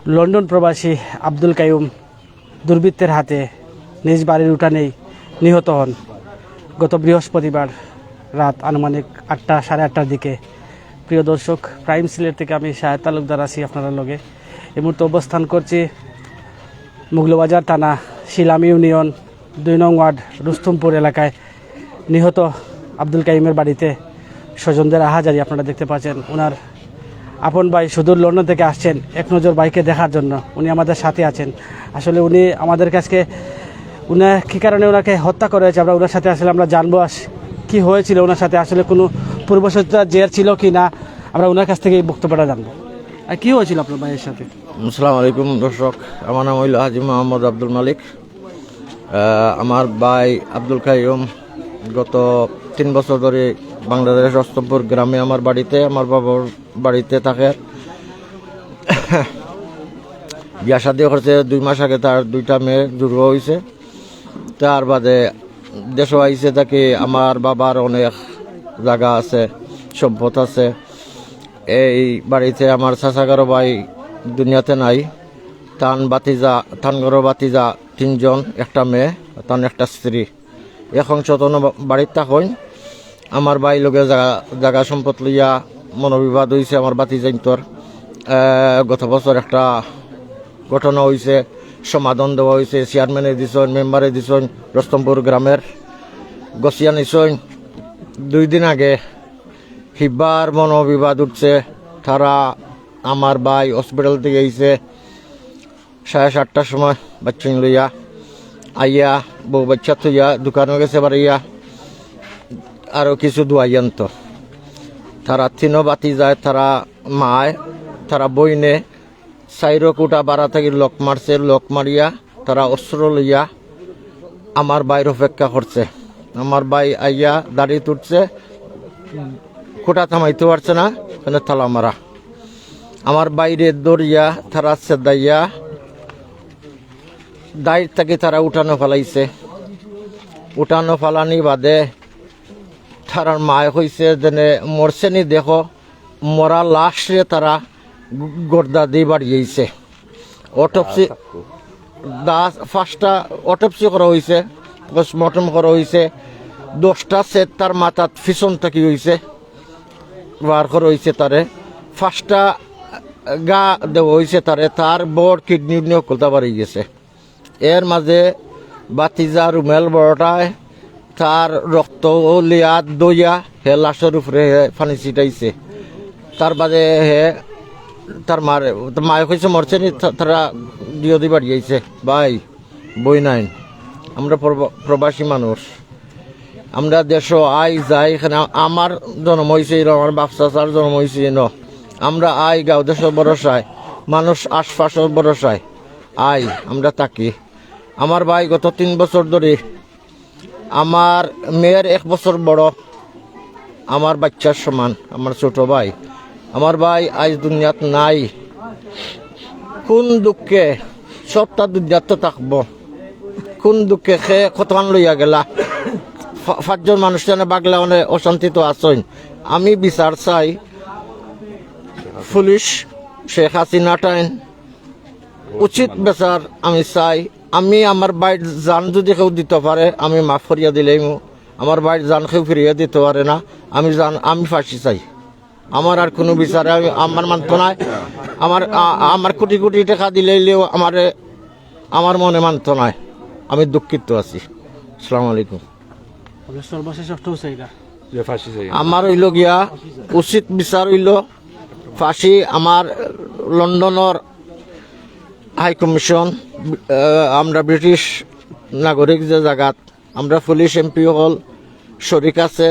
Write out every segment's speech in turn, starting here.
London প্রবাসী আব্দুল কাইয়ুম দুর্বৃত্তের হাতে নিজ বাড়ির উঠানেই নিহত হন গত বৃহস্পতিবার রাত আনুমানিক 8টা সাড়ে 8টার দিকে। প্রিয় দর্শক, প্রাইম সিলেট থেকে আমি শাহেদ তালুকদার আছি আপনারা লগে। এই মুহূর্তে অবস্থান করছি মুগলবাজার থানা শিলাম ইউনিয়ন 2 নং ওয়ার্ড রুস্তমপুর এলাকায়। নিহত আব্দুল কাইয়ুমের বাড়িতে স্বজনদের আহাজারি আপনারা দেখতে পাচ্ছেন। ওনার আপন ভাই সুদূর লন্ডন থেকে আসছেন এক নজর ভাইকে দেখার জন্য। উনি আমাদের সাথে আছেন। আসলে উনি আমাদের কাছে কী কারণে ওনাকে হত্যা করা হয়েছে আমরা ওনার সাথে আসলে আমরা জানবো কি হয়েছিল ওনার সাথে, আসলে কোনো পূর্বশত্রুতার জের ছিল কি না, আমরা ওনার কাছ থেকে এই বক্তব্যটা জানবো। আর কী হয়েছিল আপনার ভাইয়ের সাথে? আসসালামু আলাইকুম দর্শক, আমার নাম হইল হাজি মোহাম্মদ আব্দুল মালিক। আমার ভাই আব্দুল কাইয়ুম গত 3 বছর ধরে বাংলাদেশ রস্তমপুর গ্রামে আমার বাড়িতে, আমার বাবার বাড়িতে থাকে। বিয়া শাদী করছে 2 মাস আগে, তার 2টা মেয়ে জন্ম হয়েছে। তার বাদে দেশও আইসে তাকে আমার বাবার অনেক জায়গা আছে, সম্পদ আছে। এই বাড়িতে আমার চাচাগারো ভাই দুনিয়াতে নাই। থানগর বাতিজা 3 জন, একটা মেয়ে, তান একটা স্ত্রী। এখন চতন বাড়ির থাকুন। আমার ভাই লোকে জায়গা সম্পদ লইয়া মনোবিবাদ হয়েছে আমার বাতিজাইন্তর। গত বছর একটা ঘটনা হয়েছে, সমাধান দেওয়া হয়েছে। চেয়ারম্যানে দিছেন, মেম্বারে দিছেন, রস্তমপুর গ্রামের গছিয়া নিছেন। 2 দিন আগে হিবার মনোবিবাদ উঠছে। তারা আমার ভাই হসপিটাল থেকে আইছে 7:30টার সময় বাচ্চা লইয়া আইয়া, বউ বাচ্চা থইয়া দোকানে গেছে বাড়িয়া আরও কিছু দুয়াই আনত। তারা 3 বাতি যায়, তারা মায়, তারা বইনে 4 কোটা বাড়া থেকে লক মারছে। লক মারিয়া তারা অস্ত্র লইয়া আমার ভাইয়ের অপেক্ষা করছে। আমার ভাই আইয়া দাড়ি তুটছে, কোটা থামাইতে পারছে না, মানে তালা মারা। আমার বাইরে দৌড়িয়া তারা সেদাইয়া দায়ের থেকে তারা উঠানো ফেলাইছে। উঠানো ফেলানি বাদে তারার মায় হয়েছে যেনে মরছেনি, দেখো মরা লাশে তারা গর্দা দিয়ে বাড়িয়েছে। অটোপসি 5টা অটোপসি করা হয়েছে, পোস্টমর্টম করা হয়েছে। 10টা সেট তার মাথার পিছন থেকে হয়েছে, বার করা হয়েছে। তারে 5টা গা দেওয়া হয়েছে তারে। তার বড় কিডনি কলতা বাড়ি গেছে। এর মাঝে বাতিজা রুমেল বড়টায় তার রক্ত লিয়া দইয়া হে লাশের উপরে পানি ছিটাইছে। তার বাদে হে তার মায়ে কইছে মরছে নি, তারা দিও দি বাড়িয়েছে। ভাই বই নাই, আমরা প্রবাসী মানুষ, আমরা দেশ আই যাই। এখানে আমার জন্ম হয়েছে, আমার বাপসার জন্ম হয়েছে ন। আমরা আই গাঁও দেশের ভরসায়, মানুষ আশপাশের ভরসায় আই আমরা থাকি। আমার ভাই গত 3 বছর ধরে, আমার মেয়ের 1 বছর বড়, আমার বাচ্চার সমান, আমার ছোট ভাই। আমার ভাই আজ দুনিয়াত নাই। কোন দুঃখে, সবটা দুনিয়াত তো থাকবো, কোন দুঃখে সে কতক্ষণ লইয়া গেলা। 5 জন মানুষ জানে বাগলা অনেক অশান্তি তো আসেন। আমি বিচার চাই, পুলিশ শেখ হাসিনা টাইন উচিত বিচার আমি চাই। আমি আমার বাইর জান যদি কেউ দিতে পারে আমি মাফ করিয়া দিলেই, আমার বাইর জান কেউ ফিরিয়ে দিতে পারে না, আমি ফাঁসি চাই। আমার আর কোনো বিচারে আমার মানত নাই। আমার কোটি কোটি টাকা দিলেও আমার মনে মানত নাই। আমি দুঃখিত আছি। আসসালামু আলাইকুম। আমার হইল গিয়া উচিত বিচার হইল ফাঁসি। আমার লন্ডনের হাই কমিশন, আমরা ব্রিটিশ নাগরিক যে জায়গাত, আমরা পুলিশ এমপি হল শরিক আছে।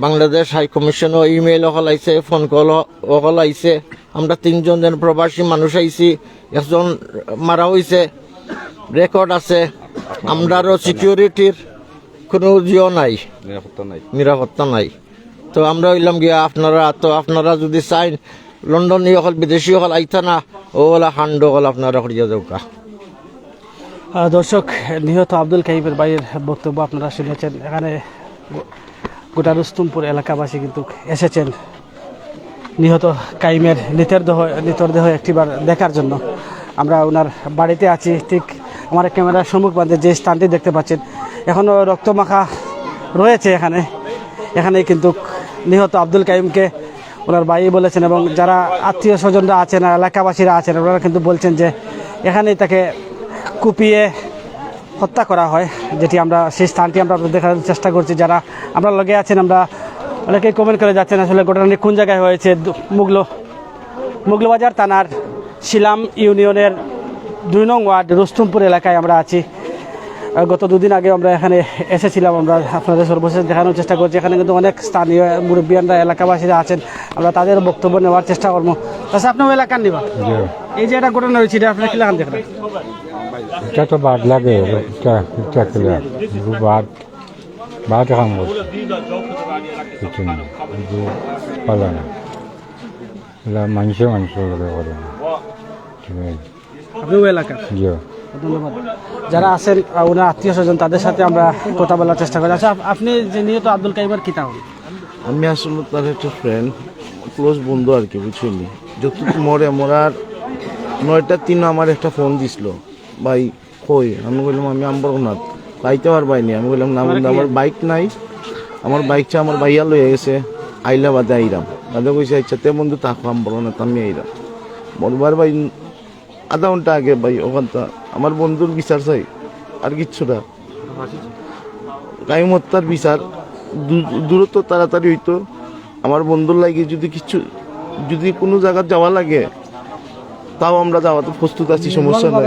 বাংলাদেশ হাই কমিশনও ইমেইল হল আইছে, ফোন কল হল আইছে। আমরা 3 জন প্রবাসী মানুষ আইছি, 1 জন মারা হয়েছে, রেকর্ড আছে। আমরারও সিকিউরিটির কোনো জিও নাই, নিরাপত্তা নাই। তো আমরা হইলাম গিয়া আপনারা যদি চাইন লন্ডনী হল বিদেশি হল আইতা না, ওলা হান্ড হল আপনারা করিয়া যাওকা। দর্শক, নিহত আব্দুল কাইয়ুমের ভাইয়ের বক্তব্য আপনারা শুনেছেন। এখানে গোটা রুস্তমপুর এলাকাবাসী কিন্তু এসেছেন নিহত কাইয়ুমের নিতরদেহ একটিবার দেখার জন্য। আমরা ওনার বাড়িতে আছি। ঠিক আমার ক্যামেরার সম্মুখ বান্ধে যে স্থানটি দেখতে পাচ্ছেন এখনও রক্তমাখা রয়েছে এখানে কিন্তু নিহত আব্দুল কাইয়ুমকে ওনার ভাই বলেছেন এবং যারা আত্মীয় স্বজনরা আছেন এলাকাবাসীরা আছেন ওনারা কিন্তু বলছেন যে এখানেই তাকে কুপিয়ে হত্যা করা হয়, যেটি আমরা সেই স্থানটি আমরা দেখার চেষ্টা করছি। যারা আমরা লগে আছেন আমরা অনেকেই কমেন্ট করে যাচ্ছেন আসলে ঘটনাটি কোন জায়গায় হয়েছে। মুগলবাজার থানার শিলাম ইউনিয়নের 2 নং ওয়ার্ড রুস্তমপুর এলাকায় আমরা আছি। গত দুদিন আগে আমরা এখানে এসেছিলাম, আমরা আপনাদের সর্বশেষ দেখানোর চেষ্টা করছি। এখানে কিন্তু অনেক স্থানীয় মুরব্বিয়ানরা এলাকাবাসীরা আছেন, আমরা তাদের বক্তব্য নেওয়ার চেষ্টা করবো। আচ্ছা, আপনার এলাকার নিবা এই যে এটা ঘটনা হয়েছে এটা আপনার কি লাগান দেখেন? এটা তো বাদ লাগে, এটা খেলে বাদ কাম করছে কিছু না, ভালো না, এটা মানুষের লগে করে না, ঠিক আছে? আপনিও এলাকার? জি। ধন্যবাদ। যারা আছেন ওনার আত্মীয় স্বজন তাদের সাথে আমরা কথা বলার চেষ্টা করি। আচ্ছা, আপনি যে নিহত আব্দুল কাইয়ুমের কি তাও? আমি আসলে তার একটা ফ্রেন্ড, ক্লোজ বন্ধু আর কি, বুঝছিনি? যতটুকু মরার 9:03 আমার একটা ফোন দিছিল, ভাই কই? আমি বললাম আমি আম্বরনাথ, পাইতে পারবাইনি। আমি বললাম না বন্ধু, আমার বাইক নাই, আমার বাইকটা আমার ভাইয়া লয়ে গেছে, আইলা বাদে আইরাম। বাদে কইছে আচ্ছা তে বন্ধু তাকো আম্বরনাথ, আমি আইরাম। বলবার ভাই আধা ঘন্টা আগে ভাই ওখানটা আমার বন্ধুর বিচার চাই, আর কিচ্ছু না। কাইয়ুম হত্যার বিচার দূরত্ব তাড়াতাড়ি হইতো। আমার বন্ধুর লাগে যদি কোনো জায়গা যাওয়া লাগে তাও আমরা যাওয়াতে প্রস্তুত আছি, সমস্যা নাই।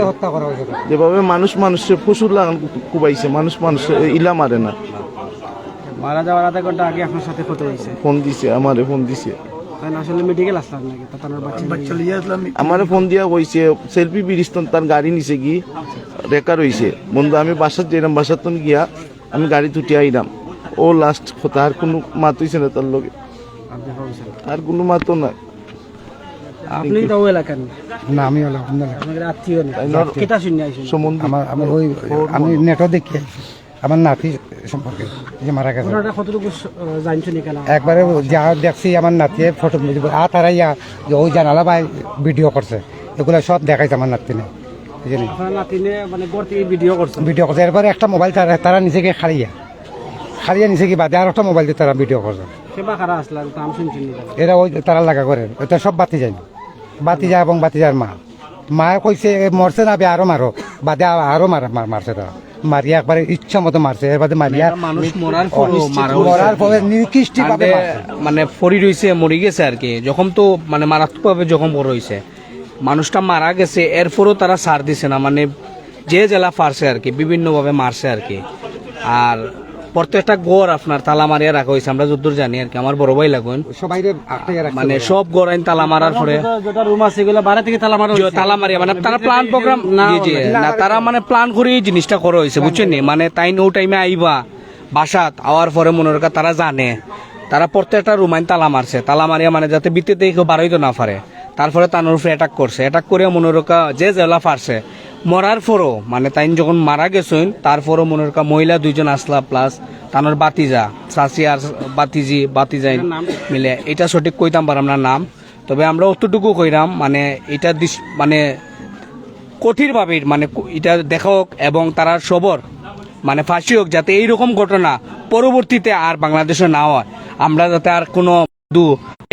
যেভাবে মানুষের পশুর লাগান কুবাইছে, মানুষের ইলা মারে না। মারা যাওয়ার আধা ঘন্টা আগে আপনার সাথে ফটো হয়েছে, ফোন দিছে, আমারে ফোন দিছে। আসলে মেডিকেল আসলাম নাকি তার বাচ্চা? আমারে ফোন দিয়া কইছে সেলফি বিরিস্তন তার গাড়ি নিচে গিয়ে রেকার হইছে। বন্ধু আমি বাসার যেরাম বাসার তন গিয়া আমি গাড়ি তুটি আইরাম। ও লাস্ট কথা, আর কোনো মাত হইছে না তার লগে, আর কোনো মাত নাই। আপনি তাও এলাকার না, আমি আপনাদের আত্মীয় নেই? কেটা শুনে আইছেন? আমার ওই আমি নেটও দেখি আমার নাতি সম্পর্কে যে মারা গেছে, ওনারা কতটুকু জানছেন কেন? একবারে যা দেখছি আমার নাতিয়ে ফটো তারাইয়া ওই জানালা ভাই ভিডিও করছে, এগুলো সব দেখাইছে আমার নাতিনে। আপনার নাতিনে মানে ঘর থেকে ভিডিও করছে, এরপরে একটা মোবাইল তারা নিজেকে খারিয়া নিচে কি বাদে আর একটা মোবাইল দিয়ে তারা ভিডিও করছে। সেবা খারা আসলাম তো আমি শুনছি এরা ওই তারা লাগা করে, এটা সব বাতি যায় এবং বাতিজার মা কইছে মরছে না আরো মারো, বাদে আরো মারছে তারা, মারিয়া একবারে ইচ্ছা মতো মারছে। এর বাদে মারিয়া মানুষ মরার পরে নিকৃষ্টি ভাবে মানে ফরি রইছে, মরি গেছে আর কি। যখন তো মানে মারাত্মকভাবে যখন বড় হয়েছে, মানুষটা মারা গেছে, এরপরও তারা ছাড় দিছে না, মানে যে জেলা ফারছে আর কি, বিভিন্নভাবে মারছে আর কি। আর প্রত্যেকটা গড় আপনার তালা মারিয়া রাখা হয়েছে, আমরা যতদূর জানি আর কি। আমার বড় ভাই লাগুন সবাই মানে সব গড় আইন তালা মারার পরে যেটা রুম আছে এগুলো বাইরে থেকে তালা মারিয়া, মানে তারা প্ল্যান প্রোগ্রাম না, তারা মানে প্ল্যান করে এই জিনিসটা করা হয়েছে, বুঝছেন নি? মানে তাই নো টাইমে আইবা বাসাত আওয়ার পরে মনে রাখা তারা জানে, তারা প্রত্যেকটা রুম আইন তালা মারছে, তালা মারিয়া মানে যাতে বিতেতে কেউ বারোইতে না পারে। তারপরে তানোর উপরে অ্যাটাক করছে, অ্যাটাক করে মনে রাখা যে জেলা ফারছে মরার পরও, মানে তাই যখন মারা গেছেন তারপরও মনে রাখা মহিলা 2জন আসলা প্লাস তানোর বাতিজা চাষি আর বাতিজাই মিলে, এটা সঠিক কইতাম পারাম না নাম, তবে আমরা অতটুকু কইরাম মানে এটা মানে কঠিনভাবে মানে এটা দেখা হোক এবং তারা সবর মানে ফাঁসি হোক, যাতে এইরকম ঘটনা পরবর্তীতে আর বাংলাদেশে না হয়। আমরা যাতে আর কোনো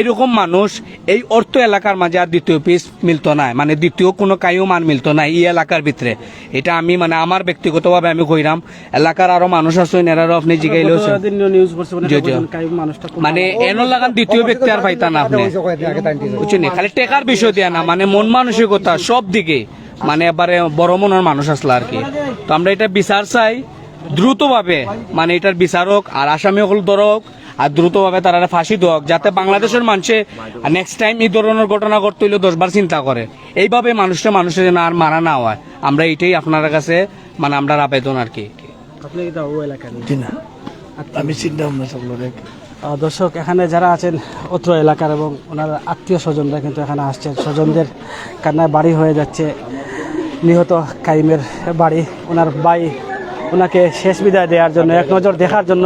এরকম মানুষ এই অর্থ এলাকার মাঝে আর দ্বিতীয় পিস মিলতো না, মানে দ্বিতীয় কোনো কাইয়ুম আর মিলতো না এই এলাকার ভিতরে। এটা আমি মানে আমার ব্যক্তিগতভাবে আমি কইরাম, এলাকার আরো মানুষ আছেন এরারও আপনি জিগাইলেও মানে এন লাগান দ্বিতীয় ব্যক্তি আর পাইতা না আপনি, বুঝছেন? খালি টেকার বিষয় দিয়া না, মানে মন মানসিকতা সব দিকে মানে এবারে বড় মনের মানুষ আসলো আর কি। তো আমরা এটা বিচার চাই দ্রুতভাবে, মানে এটার বিচারক আর আসামি হল ধরক আর দ্রুতভাবে তারা ফাঁসি দেওয়া, যাতে বাংলাদেশের মানুষে নেক্সট টাইম এই ধরনের ঘটনা ঘটতে হইলে 10 বার চিন্তা করে, এইভাবে মানুষের যেন আর মারা না হয়। আমরা এটাই আপনার কাছে মানে আমরা আবেদন আর কি। আমি চিন্তা ভাবনা থাকলো। দর্শক, এখানে যারা আছেন অত্র এলাকার এবং ওনার আত্মীয় স্বজনরা কিন্তু এখানে আসছেন, স্বজনদের কান্নায় বাড়ি হয়ে যাচ্ছে নিহত কাইয়ুমের বাড়ি। ওনার ভাই ওনাকে শেষ বিদায় দেওয়ার জন্য এক নজর দেখার জন্য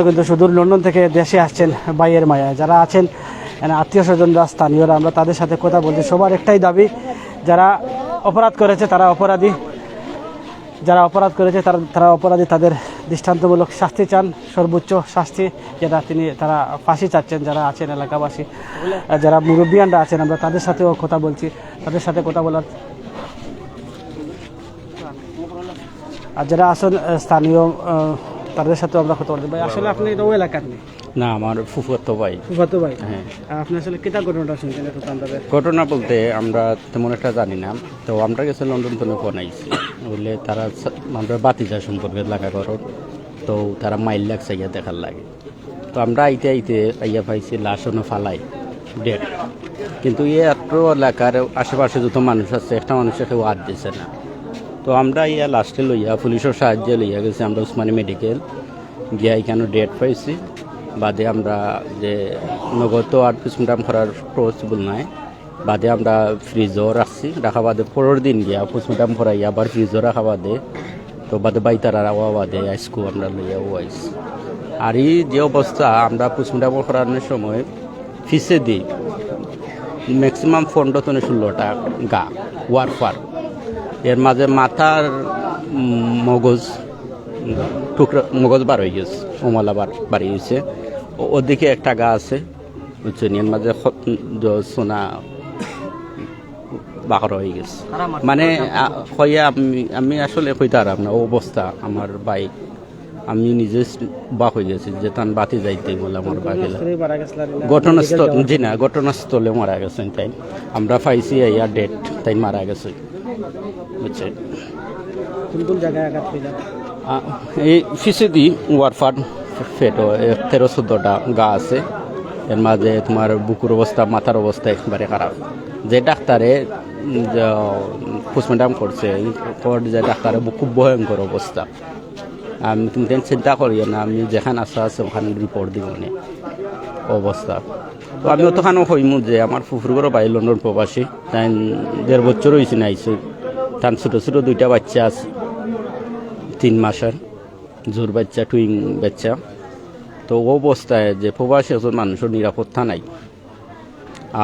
কিন্তু সুদূর লন্ডন থেকে দেশে আসছেন ভাইয়ের মায়ায়। যারা আছেন এখানে আত্মীয় স্বজনরা, স্থানীয়রা, আমরা তাদের সাথে কথা বলছি। সবার একটাই দাবি, যারা অপরাধ করেছে তারা অপরাধী, যারা অপরাধ করেছে তারা অপরাধী, তাদের দৃষ্টান্তমূলক শাস্তি চান, সর্বোচ্চ শাস্তি যেটা তারা ফাঁসি চাচ্ছেন। যারা আছেন এলাকাবাসী, যারা মুরব্বিয়ানরা আছেন, আমরা তাদের সাথেও কথা বলছি, তাদের সাথে কথা বলার, আর যারা আসেন স্থানীয় তাদের সাথেও আমরা কথা বলছি। ভাই আসলে আপনি এটা ওই এলাকার নেই? না, আমার ফুফুয়াতো ভাই। ফুফাতো ভাই? হ্যাঁ। আপনি আসলে কিতা ঘটনাটা শুনছেন একটু তাদের? ঘটনা বলতে আমরা তেমন একটা জানি না, তো আমরা গেছি লন্ডন থেকে ফোন আইছি বললে তারা আমরা বাতিজা সম্পর্কে লাগা করো, তো তারা মাইল লাগছে গিয়া দেখার লাগে। তো আমরা আইতে আইয়া পাইছি লাশনও ফালাই ডেট, কিন্তু এত এলাকার আশেপাশে যত মানুষ আছে একটা মানুষের কেউ আর দিছে না। তো আমরা ইয়া লাস্টে লইয়া পুলিশের সাহায্যে লইয়া গেছি আমরা উসমানী মেডিকেল গিয়া এখানে ডেট পাইছি। বাদে আমরা যে নগদ আর পোস্টমর্টম করার পসিবল নাই, বাদে আমরা ফ্রিজও রাখছি, রাখা বাদে পরের দিন গিয়া পোস্টমর্টম করাইয়া আবার ফ্রিজও রাখা বাদে, তো বাদে বাইতার আওয়া বাদে আইসকু আমরা লইয়া আইছি। আর এই যে অবস্থা আমরা পোস্টমর্টম করানোর সময় ফিসে দিই ম্যাক্সিমাম 15 থেকে 16টা গা ওয়ারফার, এর মাঝে মাথার মগজ টুকরা মগজ বার হয়ে গেছে, ওমালা বাড়ি হয়েছে, ওদিকে একটা গা আছে বুঝছেন, এর মাঝে সোনা বাকর হয়ে গেছে। মানে হইয়া আমি আসলে কইতারাম না অবস্থা আমার বাইক, আমি নিজে বাক হয়ে গেছি যে তান বাতি যাইতে বলে আমার বাগেলা ঘটনাস্থল, জি না ঘটনাস্থলে মারা গেছেন তাই। আমরা পাইছি ইয়া ডেট তাই মারা গেছে বুঝছেন। কোন কোন জায়গায় আঘাত পেলেন? এই ফিসেদি ওয়ারফার ফেটো 13-14টা গা আছে, এর মাঝে তোমার বুকুর অবস্থা, মাথার অবস্থা একবারে খারাপ। যে ডাক্তারে পোস্টমর্টম করছে যে ডাক্তারে খুব ভয়ঙ্কর অবস্থা। আমি তুমি চিন্তা করি না, আমি যেখানে আছে ওখানে রিপোর্ট দিব নি অবস্থা। তো আমি অতখানেও হইমু যে আমার ফুফুরগড় বাই লন্ডন প্রবাসী, তাই 1.5 বছর হয়েছে না আইসি, তার ছোটো ছোটো 2টা বাচ্চা আছে, 3 মাসের জোর বাচ্চা, টুইং বাচ্চা। তো অবস্থায় যে প্রবাসী একজন মানুষের নিরাপত্তা নাই।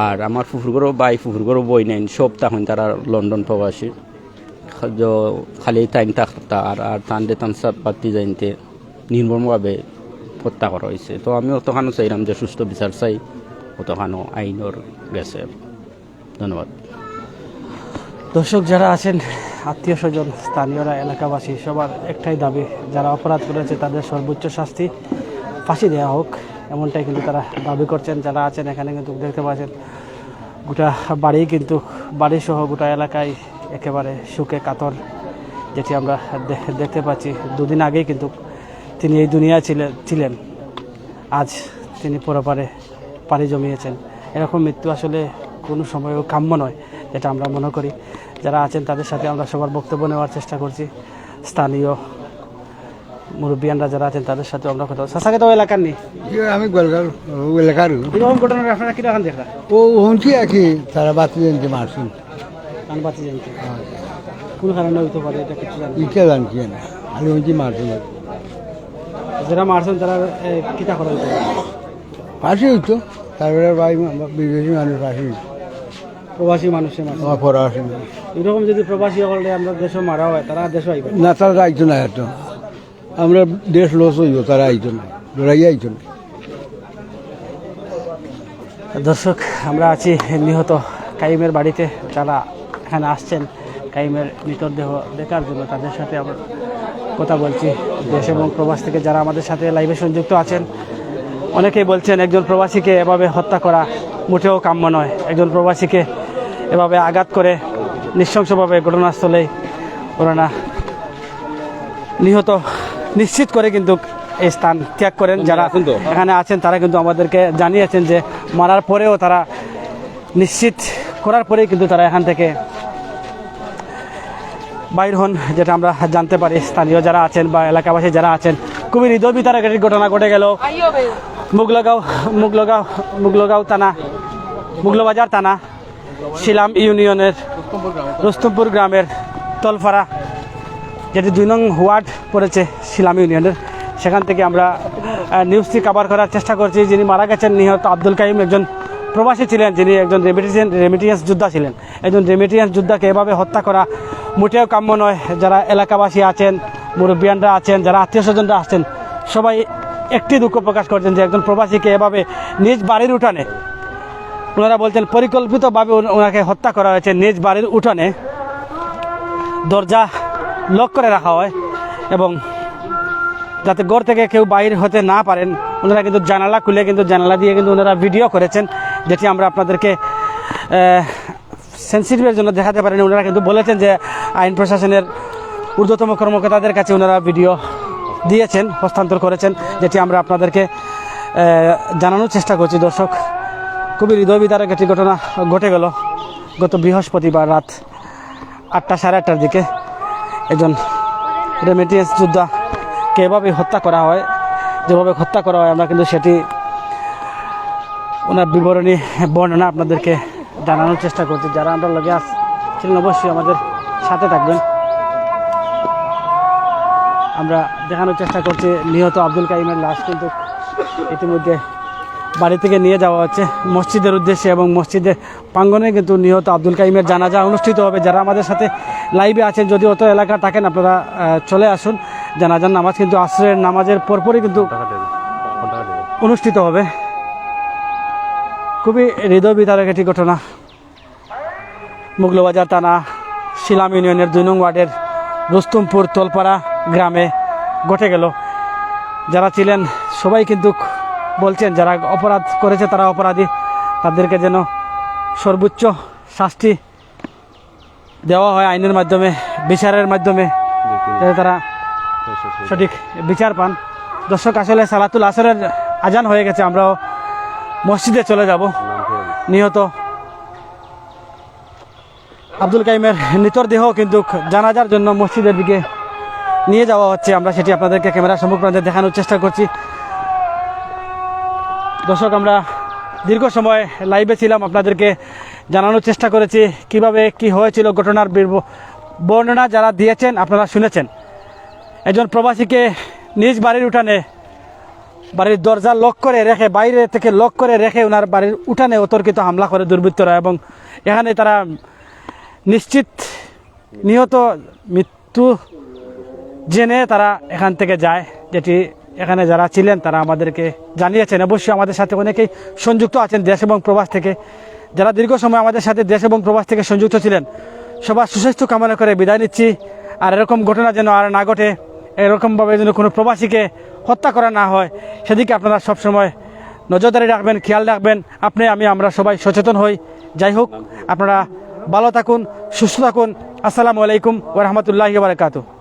আর আমার ফুফুরগড় বই নেন সব, তখন তারা লন্ডন প্রবাসী, খালি টাইম থাকতা আর টানতে টানসাত পাতি জানতে নির্মমভাবে হত্যা করা হয়েছে। তো আমি অতখানো চাইলাম যে সুস্থ বিচার চাই, অতখানো আইনের গেছে। ধন্যবাদ। দর্শক যারা আছেন, আত্মীয় স্বজন, স্থানীয়রা, এলাকাবাসী, সবার একটাই দাবি, যারা অপরাধ করেছে তাদের সর্বোচ্চ শাস্তি ফাঁসি দেওয়া হোক, এমনটাই কিন্তু তারা দাবি করছেন। যারা আছেন এখানে কিন্তু দেখতে পাচ্ছেন গোটা বাড়ি, কিন্তু বাড়িসহ গোটা এলাকায় একেবারে সুখে কাতর, যেটি আমরা দেখতে পাচ্ছি। 2 দিন আগেই কিন্তু তিনি এই দুনিয়ায় ছিলেন, আজ তিনি পরপারে পাড়ি জমিয়েছেন। এরকম মৃত্যু আসলে কোনো সময়ও কাম্য নয়, যেটা আমরা মনে করি। যারা আছেন তাদের সাথে আমরা সবার বক্তব্য নেওয়ার চেষ্টা করছি। স্থানীয় মুরব্বিয়ানরা যারা আছেন তাদের সাথে আমরা কথা সাসাকে তো এলাকার নেই, আমি গোলগার এলাকার এরকম ঘটনা আপনারা কিরকম দেখা? ও হচ্ছে আর কি, তারা বাতি জানতে মারছেন, কান বাতি জানতে কোন কারণে হইতে পারে এটা কিছু জানি ইটা জানছি না, আমি হচ্ছে মারছেন। যারা মারছেন তারা কিতা করা হইতে পারে? পাশে হইতো, তারপরে ভাই বিদেশি মানুষ পাশে হইতো, প্রবাসী মানুষের মারছে। আমার পড়া আসে না। এরকম যদি প্রবাসী হলে আমরা দেশও মারা হয়, তারা দেশও আইবে না, তারা আইতো না, এত আমরা দেশ লস হইব, তারা আইতো না, লড়াই আইতো না। দর্শক আমরা আছি নিহত কাইমের বাড়িতে, যারা এখানে আসছেন কাইমের মৃতদেহ দেখার জন্য, তাদের সাথে আমরা কথা বলছি। দেশ এবং প্রবাস থেকে যারা আমাদের সাথে লাইভে সংযুক্ত আছেন, অনেকেই বলছেন একজন প্রবাসীকে এভাবে হত্যা করা মোটেও কাম্য নয়। একজন প্রবাসীকে এভাবে আঘাত করে নৃশংসভাবে ঘটনাস্থলে ওনারা নিহত নিশ্চিত করে কিন্তু এই স্থান ত্যাগ করেন। যারা এখানে আছেন তারা কিন্তু আমাদেরকে জানিয়েছেন যে মারার পরেও তারা নিশ্চিত করার পরেই কিন্তু তারা এখান থেকে বাইর হন, যেটা আমরা জানতে পারি। স্থানীয় যারা আছেন বা এলাকাবাসী যারা আছেন, খুবই হৃদয় বিতারক একটি ঘটনা ঘটে গেল মুগলবাজার থানা শিলাম ইউনিয়নের রুস্তমপুর গ্রামের তলফাড়া, যেটি 2 নং ওয়ার্ড পড়েছে শিলাম ইউনিয়নের। সেখান থেকে আমরা নিউজটি কভার করার চেষ্টা করছি। যিনি মারা গেছেন নিহত আব্দুল কাইম একজন প্রবাসী ছিলেন, যিনি একজন রেমিটেন্স যোদ্ধা ছিলেন। একজন রেমিটেন্স যোদ্ধাকে এভাবে হত্যা করা মোটেও কাম্য নয়। যারা এলাকাবাসী আছেন, মুরব্বিয়ানরা আছেন, যারা আত্মীয় স্বজনরা আসছেন, সবাই একটি দুঃখ প্রকাশ করছেন যে একজন প্রবাসীকে এভাবে নিজ বাড়ির উঠানে, ওনারা বলছেন পরিকল্পিতভাবে ওনাকে হত্যা করা হয়েছে। নিজ বাড়ির উঠানে দরজা লক করে রাখা হয় এবং যাতে ঘর থেকে কেউ বাইর হতে না পারেন, ওনারা কিন্তু জানালা খুলে, কিন্তু জানালা দিয়ে কিন্তু ওনারা ভিডিও করেছেন, যেটি আমরা আপনাদেরকে সেন্সিটিভের জন্য দেখাতে পারেন। ওনারা কিন্তু বলেছেন যে আইন প্রশাসনের ঊর্ধ্বতম কর্মকর্তাদের কাছে ওনারা ভিডিও দিয়েছেন, হস্তান্তর করেছেন, যেটি আমরা আপনাদেরকে জানানোর চেষ্টা করছি। দর্শক, খুবই হৃদয় বিদারক একটি ঘটনা ঘটে গেল গত বৃহস্পতিবার রাত 8টা সাড়ে 8টার দিকে। একজন রেমিটেন্স যোদ্ধাকে এভাবে হত্যা করা হয়, যেভাবে হত্যা করা হয় আমরা কিন্তু সেটি ওনার বিবরণী বর্ণনা আপনাদেরকে জানানোর চেষ্টা করছি। যারা আমরা লগে ছিলেন অবশ্যই আমাদের সাথে থাকবেন। আমরা দেখানোর চেষ্টা করছি নিহত আব্দুল কাইমের লাশ কিন্তু ইতিমধ্যে বাড়ি থেকে নিয়ে যাওয়া হচ্ছে মসজিদের উদ্দেশ্যে এবং মসজিদের প্রাঙ্গণে কিন্তু নিহত আব্দুল কাইমের জানাজা অনুষ্ঠিত হবে। যারা আমাদের সাথে লাইভে আছেন, যদি অত এলাকা থাকেন, আপনারা চলে আসুন। জানাজার নামাজ কিন্তু আসরের নামাজের পরপরই কিন্তু অনুষ্ঠিত হবে। খুবই হৃদয় বিদারক একটি ঘটনা মুগলবাজার থানা শিলাম ইউনিয়নের 2 নং ওয়ার্ডের রুস্তমপুর তোলপাড়া গ্রামে ঘটে গেল। যারা ছিলেন সবাই কিন্তু বলছেন যারা অপরাধ করেছে তারা অপরাধী, তাদেরকে যেন সর্বোচ্চ শাস্তি দেওয়া হয় আইনের মাধ্যমে, বিচারের মাধ্যমে, যাতে তারা সঠিক বিচার পান। দর্শক, আসলে সালাতুল আসরের আজান হয়ে গেছে, আমরাও মসজিদে চলে যাব। নিহত আব্দুল কাইমের মৃতদেহ কিন্তু জানাজার জন্য মসজিদের দিকে নিয়ে যাওয়া হচ্ছে। আমরা সেটি আপনাদেরকে ক্যামেরার সম্মুখে দেখানোর চেষ্টা করছি। দর্শক, আমরা দীর্ঘ সময় লাইভে ছিলাম, আপনাদেরকে জানানোর চেষ্টা করেছি কিভাবে কি হয়েছিল ঘটনার বর্ণনা যারা দিয়েছেন আপনারা শুনেছেন। একজন প্রবাসীকে নিজ বাড়ির উঠানে, বাড়ির দরজা লক করে রেখে, বাইরে থেকে লক করে রেখে ওনার বাড়ির উঠানে অতর্কিত হামলা করে দুর্বৃত্তরা, এবং এখানে তারা নিশ্চিত নিহত মৃত্যু জেনে তারা এখান থেকে যায়, যেটি এখানে যারা ছিলেন তারা আমাদেরকে জানিয়েছেন। অবশ্যই আমাদের সাথে অনেকেই সংযুক্ত আছেন দেশ এবং প্রবাস থেকে। যারা দীর্ঘ সময় আমাদের সাথে দেশ এবং প্রবাস থেকে সংযুক্ত ছিলেন, সবার সুস্বাস্থ্য কামনা করে বিদায় নিচ্ছি। আর এরকম ঘটনা যেন আর না ঘটে, এরকমভাবে যেন কোনো প্রবাসীকে হত্যা করা না হয়, সেদিকে আপনারা সবসময় নজরদারি রাখবেন, খেয়াল রাখবেন। আপনি, আমি, আমরা সবাই সচেতন হই। যাই হোক, আপনারা ভালো থাকুন, সুস্থ থাকুন। আসসালামু আলাইকুম ওয়া রাহমাতুল্লাহি ওয়া বারাকাতুহু।